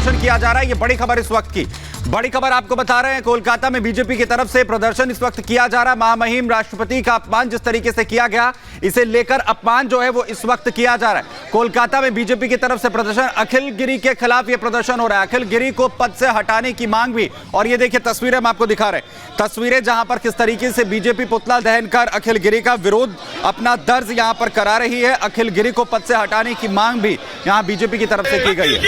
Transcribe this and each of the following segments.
प्रदर्शन किया जा रहा है। ये बड़ी खबर इस वक्त की, बड़ी खबर आपको बता रहे हैं। कोलकाता में बीजेपी की तरफ से प्रदर्शन इस वक्त किया जा रहा है। महामहिम राष्ट्रपति का अपमान जिस तरीके से किया गया, इसे लेकर अपमान जो है वो इस वक्त किया जा रहा है। कोलकाता में बीजेपी की तरफ से प्रदर्शन, अखिल गिरी के खिलाफ यह प्रदर्शन हो रहा है। अखिल गिरी को पद से हटाने की मांग भी। और ये देखिए तस्वीरें हम आपको दिखा रहे हैं, तस्वीरें जहां पर किस तरीके से बीजेपी पुतला दहन कर अखिल गिरी का विरोध, अपना दर्ज यहां पर करा रही है। अखिल गिरी को पद से हटाने की मांग भी यहां बीजेपी की तरफ से की गई है।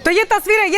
तो ये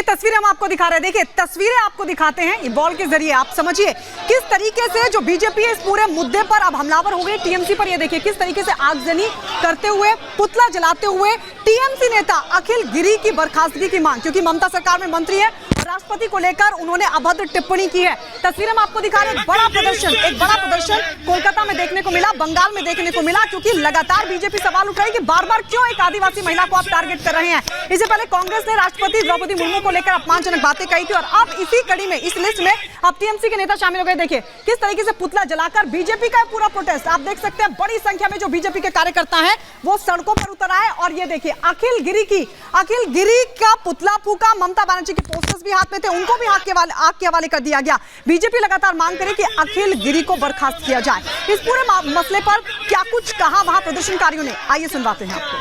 तस्वीरें हम आपको दिखा रहे हैं। देखिए तस्वीरें आपको दिखाते हैं ये बॉल के जरिए। आप समझिए किस तरीके से जो बीजेपी है इस पूरे मुद्दे पर अब हमलावर हो गई टीएमसी पर। ये देखिए किस तरीके से आगजनी करते हुए, पुतला जलाते हुए टीएमसी नेता अखिल गिरी की बर्खास्तगी की मांग, क्योंकि ममता सरकार में मंत्री है और राष्ट्रपति को लेकर उन्होंने अभद्र टिप्पणी की है। तस्वीरें हम आपको दिखा रहे हैं। एक बड़ा प्रदर्शन कोलकाता में देखने को मिला, बंगाल में देखने को मिला, क्योंकि लगातार बीजेपी सवाल उठाई कि बार बार क्यों एक आदिवासी महिला को आप टारगेट कर रहे हैं। इससे पहले कांग्रेस ने राष्ट्रपति द्रौपदी मुर्मू को लेकर अपमानजनक बातें कही थी और अब इसी कड़ी में, इस लिस्ट में अब टीएमसी के नेता शामिल हो गए। देखिए किस तरीके से पुतला जलाकर बीजेपी का पूरा प्रोटेस्ट आप देख सकते हैं। बड़ी संख्या में जो बीजेपी के कार्यकर्ता हैं वो सड़कों पर उतर आए और ये देखिए अखिल गिरी का पुतला फूका। ममता बनर्जी के पोस्टर्स भी हाथ में थे, उनको भी आग के हवाले कर दिया गया। बीजेपी लगातार मांग करे कि अखिल गिरी को बर्खास्त किया जाए। इस पूरे मसले पर क्या कुछ कहा वहां प्रदर्शनकारियों ने, आइए सुनवाते हैं आपको।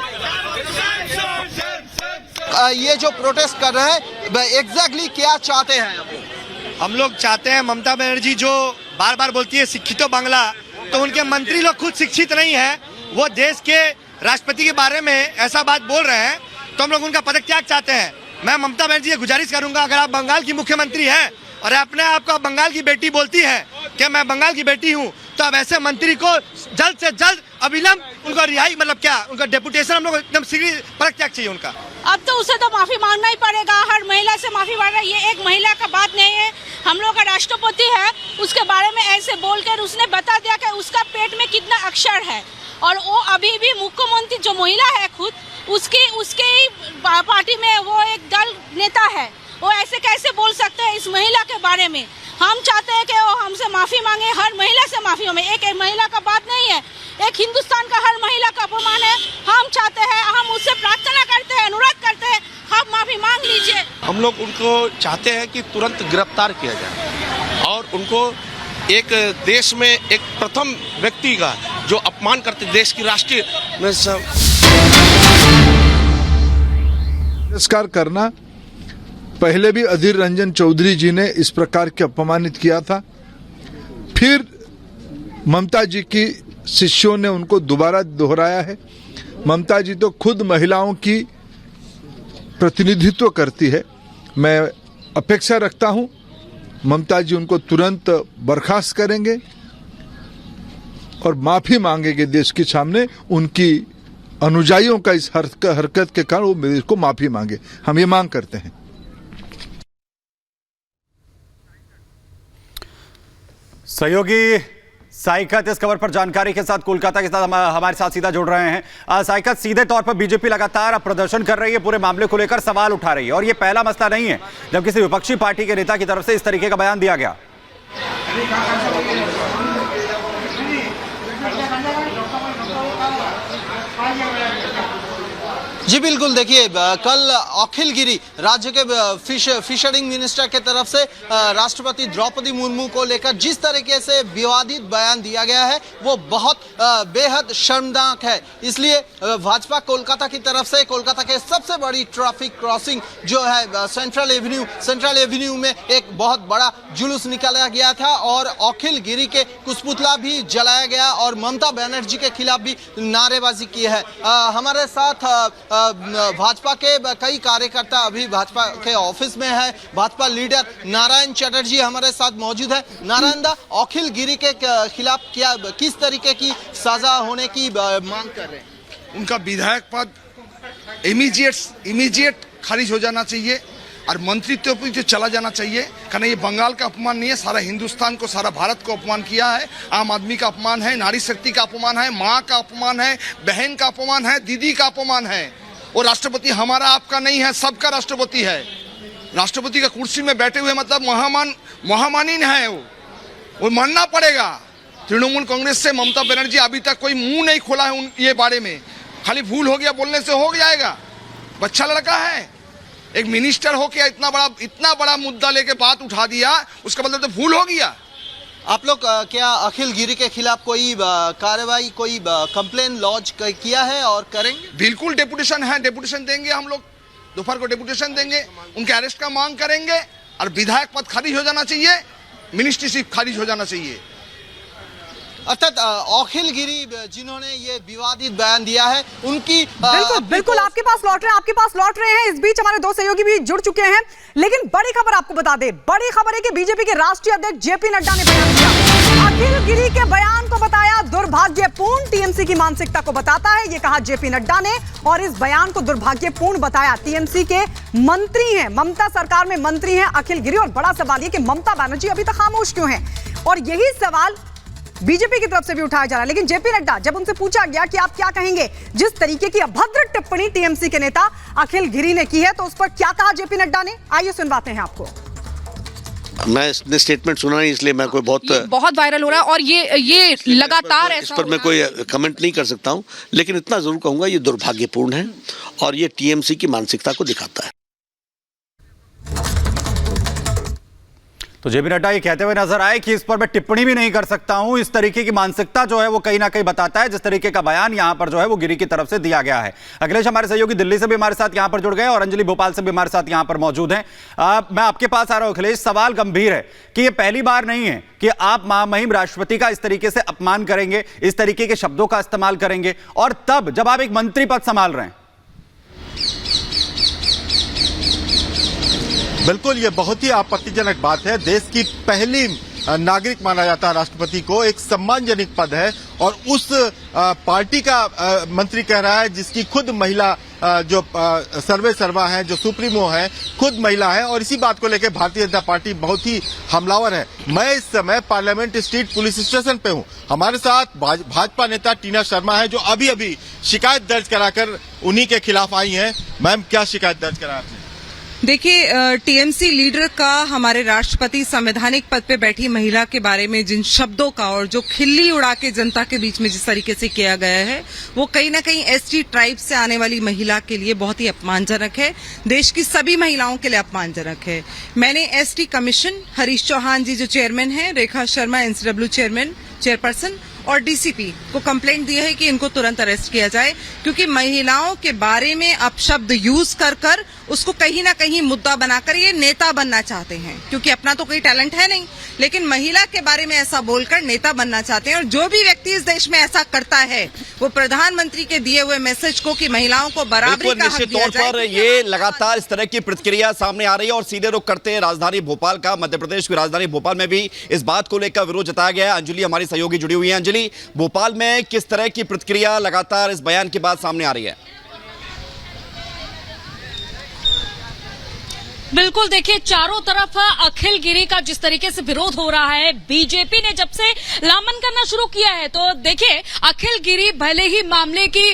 ये जो प्रोटेस्ट कर रहे हैं एग्जैक्टली क्या चाहते हैं? हम लोग चाहते हैं ममता बनर्जी जो बार बार बोलती है शिक्षितो बांग्ला, तो उनके मंत्री लोग खुद शिक्षित नहीं है। वो देश के राष्ट्रपति के बारे में ऐसा बात बोल रहे हैं तो हम लोग उनका पदत्याग चाहते हैं। मैं ममता बनर्जी से गुजारिश करूंगा, अगर आप बंगाल की मुख्यमंत्री हैं और अपने आप को बंगाल की बेटी बोलती है कि मैं बंगाल की बेटी हूं, तो अब ऐसे मंत्री को जल्द से जल्द अविलंब उनका रिहाई, मतलब क्या उनका डेपुटेशन हम लोग एकदम शीघ्र पदत्याग चाहिए उनका। अब तो उसे तो माफी मांगना ही पड़ेगा। हर महिला से माफी मांग रहा है, ये एक महिला का बात नहीं है। हम लोग का राष्ट्रपति है, उसके बारे में ऐसे बोलकर उसने बता दिया कि उसका पेट में कितना अक्षर है और वो अभी भी मुख्यमंत्री जो महिला है खुद उसके ही पार्टी में वो एक दल नेता है। वो ऐसे कैसे बोल सकते हैं इस महिला के बारे में? हम चाहते हैं कि वो हमसे माफी मांगे, हर महिला से माफी मांगे। एक महिला का बात नहीं है, एक हिंदुस्तान का हर महिला का अपमान है। हम चाहते हैं, हम उससे प्रार्थना करते हैं, अनुरोध करते हैं, आप माफी मांग लीजिए। हम लोग उनको चाहते हैं कि तुरंत गिरफ्तार किया जाए और उनको एक देश में एक प्रथम व्यक्ति का जो अपमान करते देश की राष्ट्रीय तिरस्कार करना। पहले भी अधीर रंजन चौधरी जी ने इस प्रकार के अपमानित किया था, फिर ममता जी की शिष्यों ने उनको दोबारा दोहराया है। ममता जी तो खुद महिलाओं की प्रतिनिधित्व करती है। मैं अपेक्षा रखता हूं ममता जी उनको तुरंत बर्खास्त करेंगे और माफी मांगेंगे देश के सामने। उनकी अनुयायियों का इस हरकत के कारण वो देश को माफी मांगे, हम ये मांग करते हैं। सहयोगी साइकत इस खबर पर जानकारी के साथ कोलकाता के साथ हमारे साथ सीधा जुड़ रहे हैं। साइकत, सीधे तौर पर बीजेपी लगातार प्रदर्शन कर रही है, पूरे मामले को लेकर सवाल उठा रही है और ये पहला मसला नहीं है जब किसी विपक्षी पार्टी के नेता की तरफ से इस तरीके का बयान दिया गया। जी बिल्कुल, देखिए कल अखिल गिरी राज्य के फिशरिंग मिनिस्टर के तरफ से राष्ट्रपति द्रौपदी मुर्मू को लेकर जिस तरीके से विवादित बयान दिया गया है वो बहुत बेहद शर्मनाक है। इसलिए भाजपा कोलकाता की तरफ से कोलकाता के सबसे बड़ी ट्रैफिक क्रॉसिंग जो है सेंट्रल एवेन्यू में एक बहुत बड़ा जुलूस निकाला गया था और अखिल गिरी के कुछ भी जलाया गया और ममता बनर्जी के खिलाफ भी नारेबाजी की है। हमारे साथ भाजपा के कई कार्यकर्ता अभी भाजपा के ऑफिस में है। भाजपा लीडर नारायण चटर्जी हमारे साथ मौजूद है। नारायण दा, अखिल गिरी के खिलाफ क्या किस तरीके की सजा होने की मांग कर रहे हैं? उनका विधायक पद इमीडिएट खारिज हो जाना चाहिए और मंत्रित्व पे चला जाना चाहिए। कारण ये बंगाल का अपमान नहीं है, सारा हिंदुस्तान को, सारा भारत को अपमान किया है। आम आदमी का अपमान है, नारी शक्ति का अपमान है, माँ का अपमान है, बहन का अपमान है, दीदी का अपमान है। और राष्ट्रपति हमारा आपका नहीं है, सबका राष्ट्रपति है। राष्ट्रपति का कुर्सी में बैठे हुए मतलब महामानीन है वो मानना पड़ेगा। तृणमूल कांग्रेस से ममता बनर्जी अभी तक कोई मुंह नहीं खोला है ये बारे में, खाली भूल हो गया बोलने से हो जाएगा। बच्चा लड़का है, एक मिनिस्टर हो के इतना बड़ा मुद्दा लेके बात उठा दिया, उसका मतलब तो भूल हो गया। आप लोग क्या अखिल गिरी के खिलाफ कोई कार्रवाई, कोई कंप्लेन लॉन्च किया है और करेंगे? बिल्कुल डेपुटेशन है, डेपुटेशन देंगे हम लोग, दोपहर को डेपुटेशन देंगे, उनके अरेस्ट का मांग करेंगे और विधायक पद खारिज हो जाना चाहिए, मिनिस्ट्रीशिप खारिज हो जाना चाहिए। अर्थात अखिल गिरी जिन्होंने ये विवादित बयान दिया है उनकी बिल्कुल आपके पास लौट रहे हैं। इस बीच हमारे दो सहयोगी भी जुड़ चुके हैं, लेकिन बड़ी खबर आपको बता दें, बड़ी खबर है कि बीजेपी के राष्ट्रीय अध्यक्ष जेपी नड्डा ने बयान दिया। अखिल गिरी के बयान को बताया दुर्भाग्यपूर्ण, टीएमसी की मानसिकता को बताता है, ये कहा जेपी नड्डा ने, और इस बयान को दुर्भाग्यपूर्ण बताया। टीएमसी के मंत्री हैं, ममता सरकार में मंत्री हैं अखिल गिरी, और बड़ा सवाल ये कि ममता बनर्जी अभी तक खामोश क्यों हैं, और यही सवाल बीजेपी की तरफ से भी उठाया जा रहा है। लेकिन जेपी नड्डा, जब उनसे पूछा गया कि आप क्या कहेंगे जिस तरीके की अभद्र टिप्पणी टीएमसी के नेता अखिल गिरी ने की है, तो उस पर क्या कहा जेपी नड्डा ने, आइए सुनवाते हैं आपको। मैं स्टेटमेंट सुना नहीं, इसलिए मैं कोई बहुत वायरल हो रहा है और ये लगातार इस पर मैं कोई कमेंट नहीं कर सकता हूं, लेकिन इतना जरूर कहूंगा ये दुर्भाग्यपूर्ण है और ये टीएमसी की मानसिकता को दिखाता है। तो जेपी नड्डा ये कहते हुए नजर आए कि इस पर मैं टिप्पणी भी नहीं कर सकता हूं, इस तरीके की मानसिकता जो है वो कहीं ना कहीं बताता है, जिस तरीके का बयान यहां पर जो है वो गिरी की तरफ से दिया गया है। अखिलेश हमारे सहयोगी दिल्ली से भी हमारे साथ यहां पर जुड़ गए और अंजलि भोपाल से भी हमारे साथ यहां पर मौजूद हैं। मैं आपके पास आ रहा हूं अखिलेश, सवाल गंभीर है कि यह पहली बार नहीं है कि आप महामहिम राष्ट्रपति का इस तरीके से अपमान करेंगे, इस तरीके के शब्दों का इस्तेमाल करेंगे, और तब जब आप एक मंत्री पद संभाल रहे हैं। बिल्कुल, ये बहुत ही आपत्तिजनक बात है। देश की पहली नागरिक माना जाता है राष्ट्रपति को, एक सम्मानजनक पद है, और उस पार्टी का मंत्री कह रहा है जिसकी खुद महिला जो सर्वे सर्वा है, जो सुप्रीमो है, खुद महिला है, और इसी बात को लेकर भारतीय जनता पार्टी बहुत ही हमलावर है। मैं इस समय पार्लियामेंट स्ट्रीट पुलिस स्टेशन पे हूं, हमारे साथ भाजपा नेता टीना शर्मा है जो अभी अभी शिकायत दर्ज कराकर उन्हीं के खिलाफ आई हैं। मैम, क्या शिकायत दर्ज करा आपने? देखिए, टीएमसी लीडर का हमारे राष्ट्रपति संवैधानिक पद पे बैठी महिला के बारे में जिन शब्दों का और जो खिल्ली उड़ा के जनता के बीच में जिस तरीके से किया गया है, वो कहीं ना कहीं एसटी ट्राइब से आने वाली महिला के लिए बहुत ही अपमानजनक है, देश की सभी महिलाओं के लिए अपमानजनक है। मैंने एसटी कमीशन, हरीश चौहान जी जो चेयरमैन हैं, रेखा शर्मा एनसीडब्ल्यू चेयरपर्सन और डीसीपी को कंप्लेंट दी है कि इनको तुरंत अरेस्ट किया जाए, क्योंकि महिलाओं के बारे में अपशब्द यूज कर उसको कहीं ना कहीं मुद्दा बनाकर ये नेता बनना चाहते हैं, क्योंकि अपना तो कोई टैलेंट है नहीं, लेकिन महिला के बारे में ऐसा बोलकर नेता बनना चाहते हैं। और जो भी व्यक्ति इस देश में ऐसा करता है, वो प्रधानमंत्री के दिए हुए मैसेज को कि महिलाओं को बराबरी का हक दिया जाए, पर ये लगातार इस तरह की प्रतिक्रिया सामने आ रही है। और सीधे रुख करते हैं राजधानी भोपाल का, मध्य प्रदेश की राजधानी भोपाल में भी इस बात को लेकर विरोध जताया गया है। अंजलि हमारी सहयोगी जुड़ी हुई है। अंजलि, भोपाल में किस तरह की प्रतिक्रिया लगातार इस बयान के बाद सामने आ रही है? बिल्कुल, देखिए चारों तरफ अखिल गिरी का जिस तरीके से विरोध हो रहा है, बीजेपी ने जब से लामन करना शुरू किया है, तो देखिए अखिल गिरी भले ही मामले की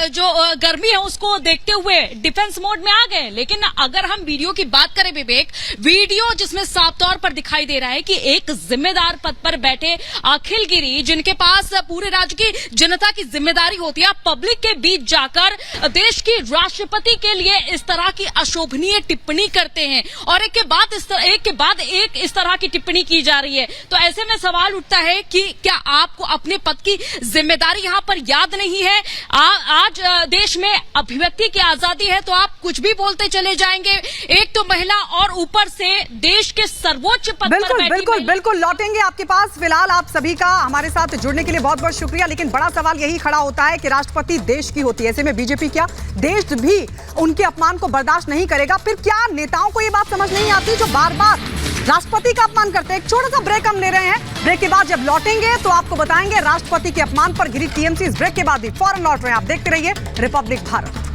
जो गर्मी है उसको देखते हुए डिफेंस मोड में आ गए, लेकिन अगर हम वीडियो की बात करें विवेक, वीडियो जिसमें साफ तौर पर दिखाई दे रहा है कि एक जिम्मेदार पद पर बैठे अखिल गिरी, जिनके पास पूरे राज्य की जनता की जिम्मेदारी होती है, पब्लिक के बीच जाकर देश की राष्ट्रपति के लिए इस तरह की अशोभनीय टिप्पणी करते हैं, और एक के बाद एक इस तरह की टिप्पणी की जा रही है। तो ऐसे में सवाल उठता है कि क्या आपको अपने पद की जिम्मेदारी यहां पर याद नहीं है? आज देश में अभिव्यक्ति की आजादी है, तो आप कुछ भी बोलते चले जाएंगे, एक तो महिला और ऊपर से देश के सर्वोच्च पद पर बैठी। बिल्कुल लौटेंगे आपके पास। फिलहाल आप सभी का हमारे साथ जुड़ने के लिए बहुत बहुत शुक्रिया। लेकिन बड़ा सवाल यही खड़ा होता है कि राष्ट्रपति देश की होती है, ऐसे में बीजेपी क्या देश भी उनके अपमान को बर्दाश्त नहीं करेगा? फिर क्या नेताओं को ये बात समझ नहीं आती जो बार बार राष्ट्रपति का अपमान करते हैं? एक छोटा सा ब्रेक हम ले रहे हैं, ब्रेक के बाद जब लौटेंगे तो आपको बताएंगे राष्ट्रपति के अपमान पर गिरी टीएमसी। इस ब्रेक के बाद भी फौरन लौट रहे हैं, आप देखते रहिए रिपब्लिक भारत।